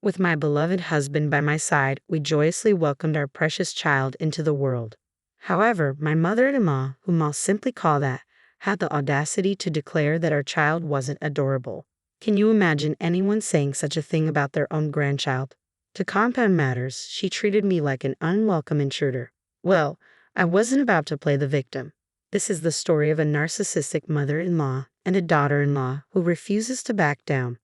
With my beloved husband by my side, we joyously welcomed our precious child into the world. However, my mother-in-law, whom I'll simply call that, had the audacity to declare that our child wasn't adorable. Can you imagine anyone saying such a thing about their own grandchild? To compound matters, she treated me like an unwelcome intruder. Well, I wasn't about to play the victim. This is the story of a narcissistic mother-in-law and a daughter-in-law who refuses to back down.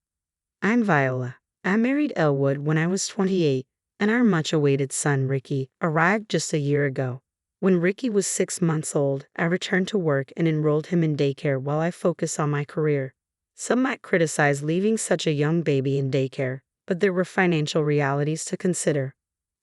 I'm Viola. I married Elwood when I was 28, and our much-awaited son, Ricky, arrived just a year ago. When Ricky was 6 months old, I returned to work and enrolled him in daycare while I focused on my career. Some might criticize leaving such a young baby in daycare, but there were financial realities to consider.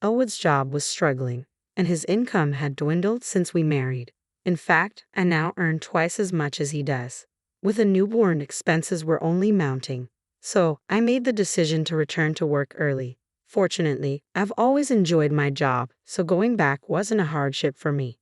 Elwood's job was struggling, and his income had dwindled since we married. In fact, I now earn twice as much as he does. With a newborn, expenses were only mounting. So, I made the decision to return to work early. Fortunately, I've always enjoyed my job, so going back wasn't a hardship for me.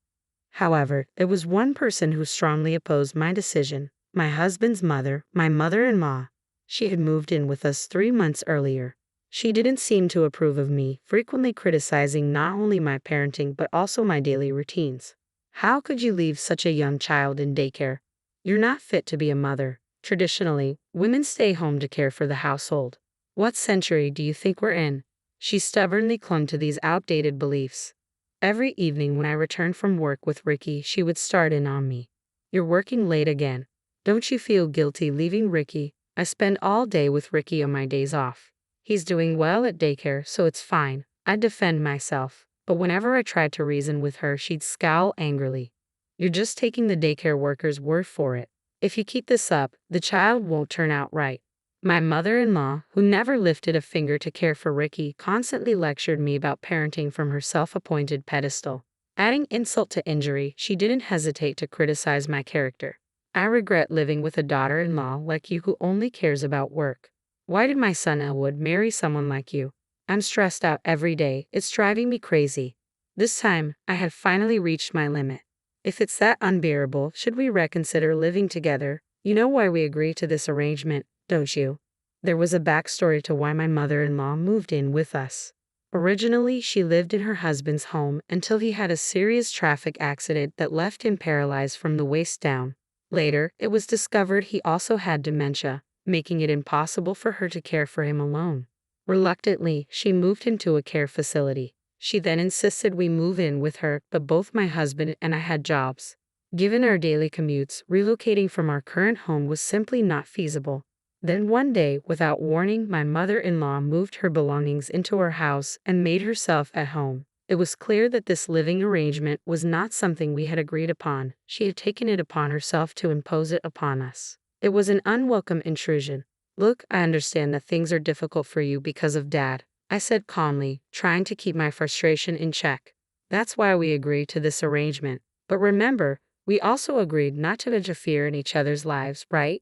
However, there was one person who strongly opposed my decision: my husband's mother, my mother-in-law. She had moved in with us 3 months earlier. She didn't seem to approve of me, frequently criticizing not only my parenting but also my daily routines. How could you leave such a young child in daycare? You're not fit to be a mother. Traditionally, women stay home to care for the household. What century do you think we're in? She stubbornly clung to these outdated beliefs. Every evening when I returned from work with Ricky, she would start in on me. You're working late again. Don't you feel guilty leaving Ricky? I spend all day with Ricky on my days off. He's doing well at daycare, so it's fine. I'd defend myself. But whenever I tried to reason with her, she'd scowl angrily. You're just taking the daycare worker's word for it. If you keep this up, the child won't turn out right. My mother-in-law, who never lifted a finger to care for Ricky, constantly lectured me about parenting from her self-appointed pedestal. Adding insult to injury, she didn't hesitate to criticize my character. I regret living with a daughter-in-law like you who only cares about work. Why did my son Elwood marry someone like you? I'm stressed out every day. It's driving me crazy. This time, I had finally reached my limit. If it's that unbearable, should we reconsider living together? You know why we agreed to this arrangement, don't you? There was a backstory to why my mother-in-law moved in with us. Originally, she lived in her husband's home until he had a serious traffic accident that left him paralyzed from the waist down. Later, it was discovered he also had dementia, making it impossible for her to care for him alone. Reluctantly, she moved him to a care facility. She then insisted we move in with her, but both my husband and I had jobs. Given our daily commutes, relocating from our current home was simply not feasible. Then one day, without warning, my mother-in-law moved her belongings into our house and made herself at home. It was clear that this living arrangement was not something we had agreed upon. She had taken it upon herself to impose it upon us. It was an unwelcome intrusion. Look, I understand that things are difficult for you because of Dad, I said calmly, trying to keep my frustration in check. That's why we agreed to this arrangement. But remember, we also agreed not to interfere in each other's lives, right?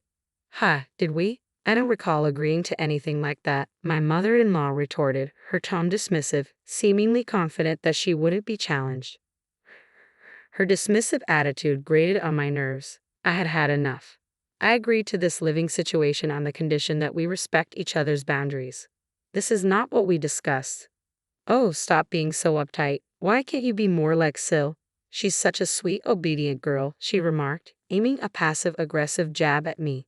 Did we? I don't recall agreeing to anything like that, my mother-in-law retorted, her tone dismissive, seemingly confident that she wouldn't be challenged. Her dismissive attitude grated on my nerves. I had had enough. I agreed to this living situation on the condition that we respect each other's boundaries. This is not what we discussed. Oh, stop being so uptight. Why can't you be more like Sil? She's such a sweet, obedient girl, she remarked, aiming a passive-aggressive jab at me.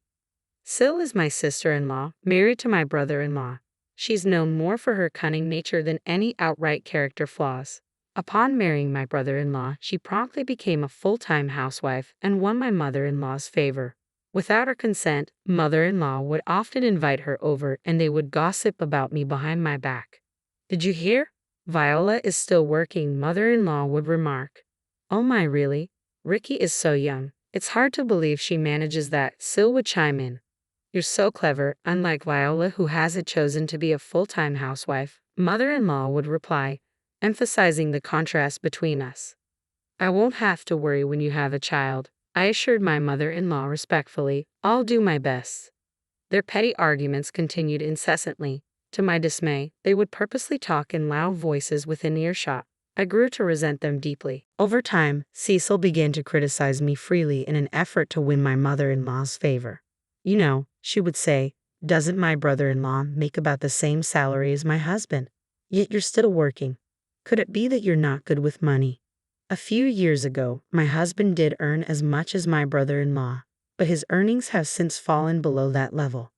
Sil is my sister-in-law, married to my brother-in-law. She's known more for her cunning nature than any outright character flaws. Upon marrying my brother-in-law, she promptly became a full-time housewife and won my mother-in-law's favor. Without her consent, mother-in-law would often invite her over and they would gossip about me behind my back. Did you hear? Viola is still working, mother-in-law would remark. Oh my, really? Ricky is so young. It's hard to believe she manages that, Sil would chime in. You're so clever, unlike Viola who hasn't chosen to be a full-time housewife, mother-in-law would reply, emphasizing the contrast between us. I won't have to worry when you have a child, I assured my mother-in-law respectfully. I'll do my best. Their petty arguments continued incessantly. To my dismay, they would purposely talk in loud voices within earshot. I grew to resent them deeply. Over time, Cecil began to criticize me freely in an effort to win my mother-in-law's favor. You know, she would say, Doesn't my brother-in-law make about the same salary as my husband? Yet you're still working. Could it be that you're not good with money? A few years ago, my husband did earn as much as my brother-in-law, but his earnings have since fallen below that level.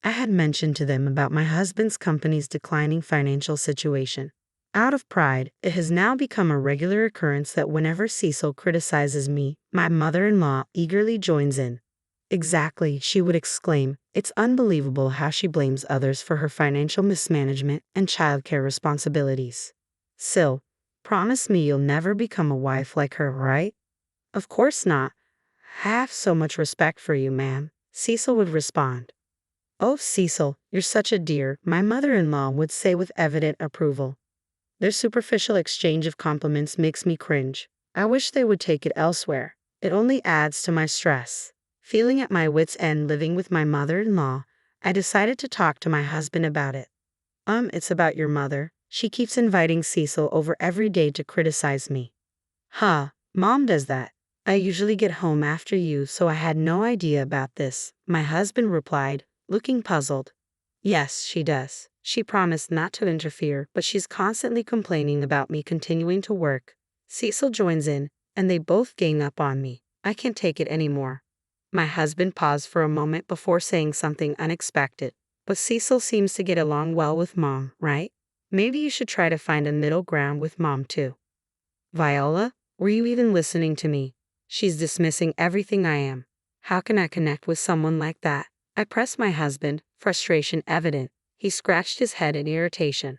I had mentioned to them about my husband's company's declining financial situation. Out of pride, it has now become a regular occurrence that whenever Cecil criticizes me, my mother-in-law eagerly joins in. Exactly, she would exclaim. It's unbelievable how she blames others for her financial mismanagement and childcare responsibilities. Sil, promise me you'll never become a wife like her, right? Of course not. I have so much respect for you, ma'am, Cecil would respond. Oh, Cecil, you're such a dear, my mother-in-law would say with evident approval. Their superficial exchange of compliments makes me cringe. I wish they would take it elsewhere. It only adds to my stress. Feeling at my wits' end living with my mother-in-law, I decided to talk to my husband about it. It's about your mother. She keeps inviting Cecil over every day to criticize me. Huh, Mom does that. I usually get home after you, so I had no idea about this, my husband replied, looking puzzled. Yes, she does. She promised not to interfere, but she's constantly complaining about me continuing to work. Cecil joins in, and they both gang up on me. I can't take it anymore. My husband paused for a moment before saying something unexpected. But Cecil seems to get along well with Mom, right? Maybe you should try to find a middle ground with Mom too. Viola, were you even listening to me? She's dismissing everything I am. How can I connect with someone like that? I pressed my husband, frustration evident. He scratched his head in irritation.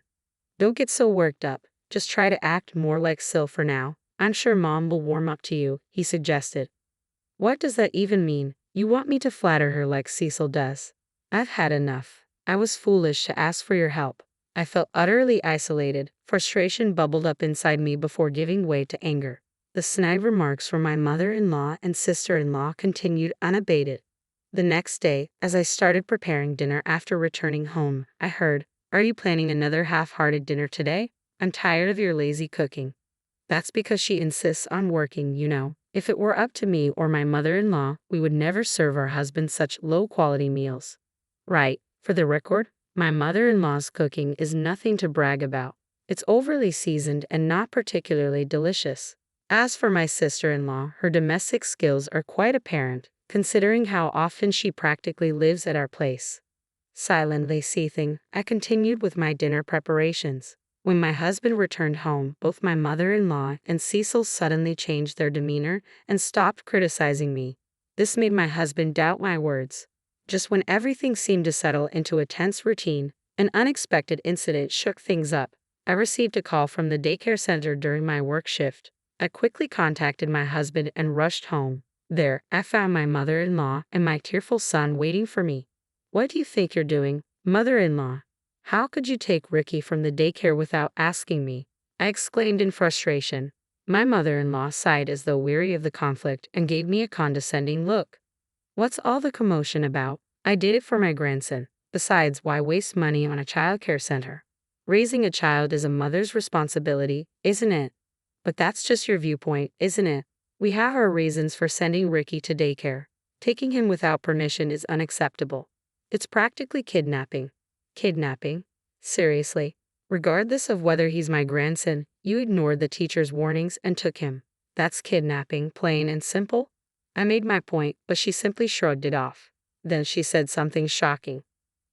Don't get so worked up. Just try to act more like Sil for now. I'm sure Mom will warm up to you, he suggested. What does that even mean? You want me to flatter her like Cecil does? I've had enough. I was foolish to ask for your help. I felt utterly isolated. Frustration bubbled up inside me before giving way to anger. The snide remarks from my mother-in-law and sister-in-law continued unabated. The next day, as I started preparing dinner after returning home, I heard, "Are you planning another half-hearted dinner today? I'm tired of your lazy cooking." That's because she insists on working, you know. If it were up to me or my mother-in-law, we would never serve our husbands such low-quality meals. Right, for the record, my mother-in-law's cooking is nothing to brag about. It's overly seasoned and not particularly delicious. As for my sister-in-law, her domestic skills are quite apparent, considering how often she practically lives at our place. Silently seething, I continued with my dinner preparations. When my husband returned home, both my mother-in-law and Cecil suddenly changed their demeanor and stopped criticizing me. This made my husband doubt my words. Just when everything seemed to settle into a tense routine, an unexpected incident shook things up. I received a call from the daycare center during my work shift. I quickly contacted my husband and rushed home. There, I found my mother-in-law and my tearful son waiting for me. What do you think you're doing, mother-in-law? How could you take Ricky from the daycare without asking me? I exclaimed in frustration. My mother-in-law sighed as though weary of the conflict and gave me a condescending look. What's all the commotion about? I did it for my grandson. Besides, why waste money on a childcare center? Raising a child is a mother's responsibility, isn't it? But that's just your viewpoint, isn't it? We have our reasons for sending Ricky to daycare. Taking him without permission is unacceptable. It's practically kidnapping. Kidnapping? Seriously? Regardless of whether he's my grandson, you ignored the teacher's warnings and took him. That's kidnapping, plain and simple? I made my point, but she simply shrugged it off. Then she said something shocking.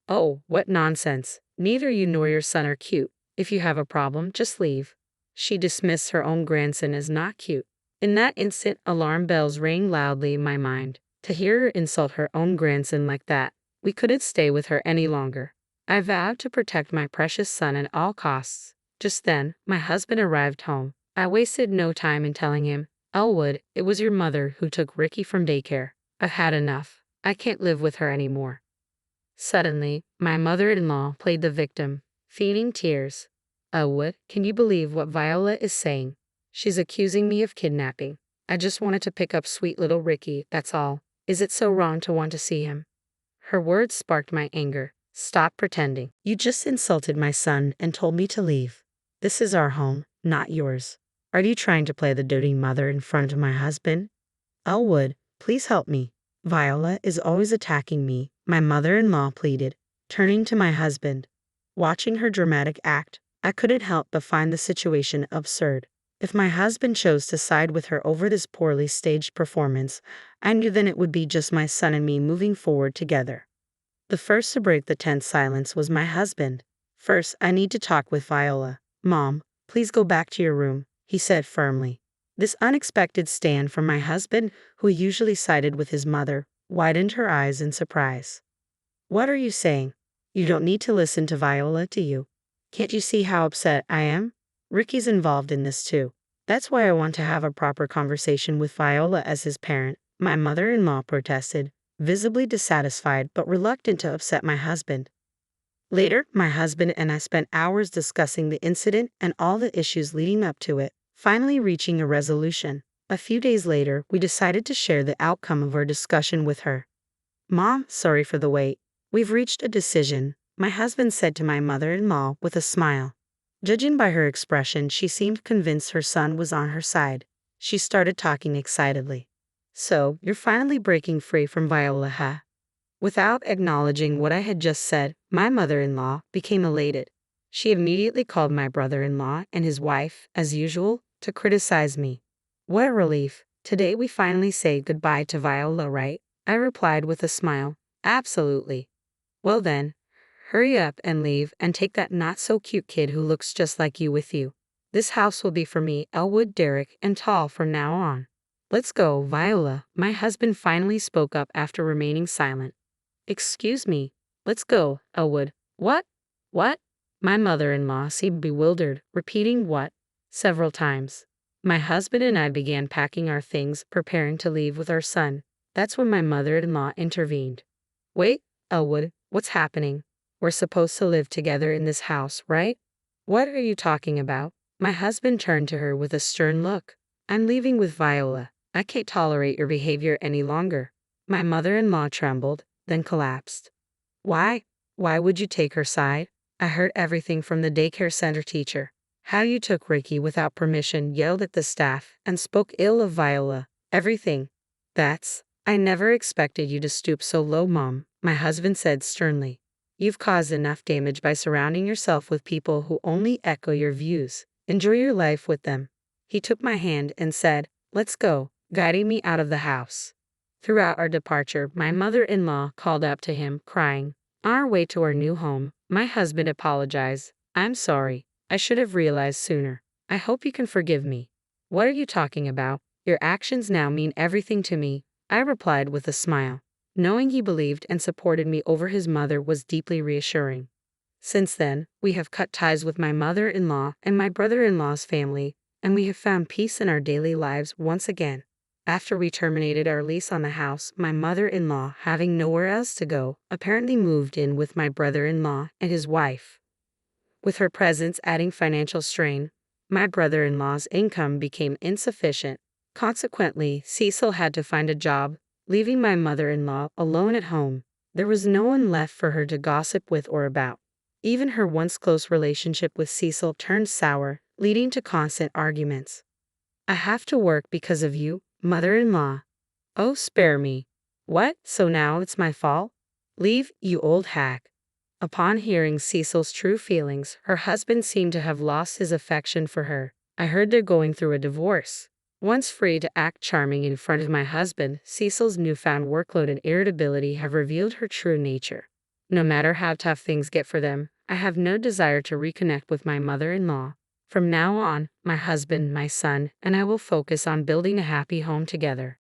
Oh, what nonsense. Neither you nor your son are cute. If you have a problem, just leave. She dismissed her own grandson as not cute. In that instant, alarm bells rang loudly in my mind. To hear her insult her own grandson like that, we couldn't stay with her any longer. I vowed to protect my precious son at all costs. Just then, my husband arrived home. I wasted no time in telling him, "Elwood, it was your mother who took Ricky from daycare. I've had enough. I can't live with her anymore." Suddenly, my mother-in-law played the victim, feigning tears. "Elwood, can you believe what Viola is saying? She's accusing me of kidnapping. I just wanted to pick up sweet little Ricky, that's all. Is it so wrong to want to see him?" Her words sparked my anger. Stop pretending. You just insulted my son and told me to leave. This is our home, not yours. Are you trying to play the doting mother in front of my husband? Elwood, please help me. Viola is always attacking me, my mother-in-law pleaded, turning to my husband. Watching her dramatic act, I couldn't help but find the situation absurd. If my husband chose to side with her over this poorly staged performance, I knew then it would be just my son and me moving forward together. The first to break the tense silence was my husband. "First, I need to talk with Viola. Mom, please go back to your room," he said firmly. This unexpected stand from my husband, who usually sided with his mother, widened her eyes in surprise. "What are you saying? You don't need to listen to Viola, do you? Can't you see how upset I am? Ricky's involved in this too. That's why I want to have a proper conversation with Viola as his parent," my mother-in-law protested, visibly dissatisfied but reluctant to upset my husband. Later, my husband and I spent hours discussing the incident and all the issues leading up to it, finally reaching a resolution. A few days later, we decided to share the outcome of our discussion with her. "Mom, sorry for the wait. We've reached a decision," my husband said to my mother-in-law with a smile. Judging by her expression, she seemed convinced her son was on her side. She started talking excitedly. "So, you're finally breaking free from Viola, huh?" Without acknowledging what I had just said, my mother-in-law became elated. She immediately called my brother-in-law and his wife, as usual, to criticize me. "What a relief. Today we finally say goodbye to Viola, right?" I replied with a smile. "Absolutely." "Well then, hurry up and leave and take that not-so-cute kid who looks just like you with you. This house will be for me, Elwood, Derek, and Tall from now on. Let's go, Viola." My husband finally spoke up after remaining silent. "Excuse me. Let's go, Elwood." "What? What?" My mother-in-law seemed bewildered, repeating "what" several times. My husband and I began packing our things, preparing to leave with our son. That's when my mother-in-law intervened. "Wait, Elwood, what's happening? We're supposed to live together in this house, right?" "What are you talking about?" My husband turned to her with a stern look. "I'm leaving with Viola. I can't tolerate your behavior any longer." My mother-in-law trembled, then collapsed. "Why? Why would you take her side? I heard everything from the daycare center teacher. How you took Ricky without permission, yelled at the staff, and spoke ill of Viola. Everything. I never expected you to stoop so low, Mom," my husband said sternly. "You've caused enough damage by surrounding yourself with people who only echo your views. Enjoy your life with them." He took my hand and said, "Let's go," guiding me out of the house. Throughout our departure, my mother-in-law called up to him, crying. On our way to our new home, my husband apologized. "I'm sorry. I should have realized sooner. I hope you can forgive me." "What are you talking about? Your actions now mean everything to me," I replied with a smile. Knowing he believed and supported me over his mother was deeply reassuring. Since then, we have cut ties with my mother-in-law and my brother-in-law's family, and we have found peace in our daily lives once again. After we terminated our lease on the house, my mother-in-law, having nowhere else to go, apparently moved in with my brother-in-law and his wife. With her presence adding financial strain, my brother-in-law's income became insufficient. Consequently, Cecil had to find a job, leaving my mother-in-law alone at home. There was no one left for her to gossip with or about. Even her once close relationship with Cecil turned sour, leading to constant arguments. "I have to work because of you, mother-in-law." "Oh, spare me. What, so now it's my fault? Leave, you old hag." Upon hearing Cecil's true feelings, her husband seemed to have lost his affection for her. I heard they're going through a divorce. Once free to act charming in front of my husband, Cecil's newfound workload and irritability have revealed her true nature. No matter how tough things get for them, I have no desire to reconnect with my mother-in-law. From now on, my husband, my son, and I will focus on building a happy home together.